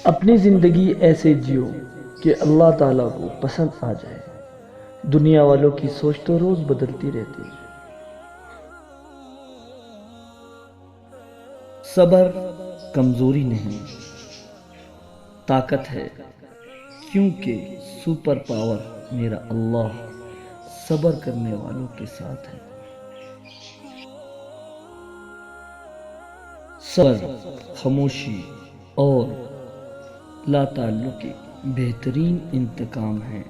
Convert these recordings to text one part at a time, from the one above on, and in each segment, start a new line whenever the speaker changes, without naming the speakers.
اپنی زندگی ایسے جیو کہ اللہ تعالیٰ کو پسند آ جائے۔ دنیا والوں کی سوچ تو روز بدلتی رہتی ہے۔ صبر کمزوری نہیں، طاقت ہے، کیونکہ سپر پاور میرا اللہ صبر کرنے والوں کے ساتھ ہے۔ صبر خاموشی اور لا تعلقی بہترین انتقام ہے۔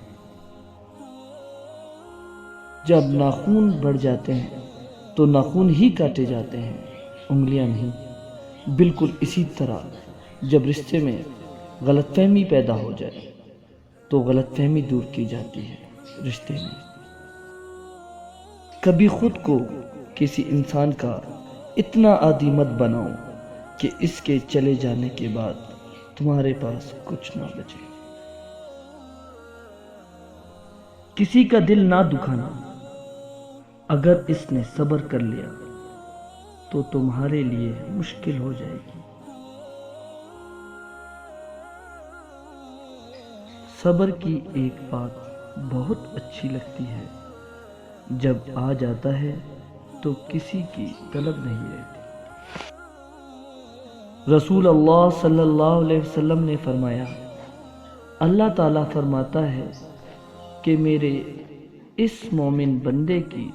جب ناخون بڑھ جاتے ہیں تو ناخون ہی کاٹے جاتے ہیں، انگلیاں نہیں۔ بالکل اسی طرح جب رشتے میں غلط فہمی پیدا ہو جائے تو غلط فہمی دور کی جاتی ہے رشتے میں۔ کبھی خود کو کسی انسان کا اتنا عادی مت بناؤ کہ اس کے چلے جانے کے بعد تمہارے پاس کچھ نہ بچے۔ کسی کا دل نہ دکھانا، اگر اس نے صبر کر لیا تو تمہارے لیے مشکل ہو جائے گی۔ صبر کی ایک بات بہت اچھی لگتی ہے، جب آ جاتا ہے تو کسی کی طلب نہیں رہتی۔ رسول اللہ صلی اللہ علیہ وسلم نے فرمایا، اللہ تعالیٰ فرماتا ہے کہ میرے اس مومن بندے کی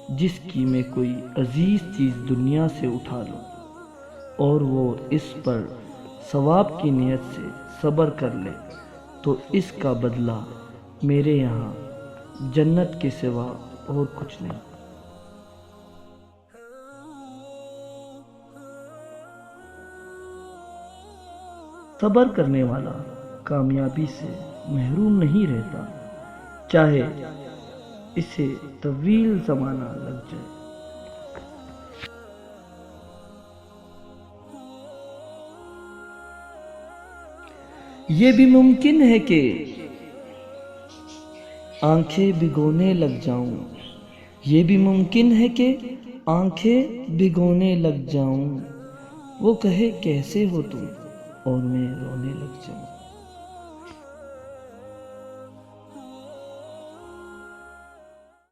جس کی میں کوئی عزیز چیز دنیا سے اٹھا لوں اور وہ اس پر ثواب کی نیت سے صبر کر لے تو اس کا بدلہ میرے یہاں جنت کے سوا اور کچھ نہیں۔ صبر کرنے والا کامیابی سے محروم نہیں رہتا، چاہے اسے طویل زمانہ لگ جائے۔ یہ بھی ممکن ہے کہ آنکھیں بھگونے لگ جاؤں، یہ بھی ممکن ہے کہ آنکھیں بھگونے لگ جاؤں، وہ کہے کیسے ہو تم اور میں رونے لگ جاؤں۔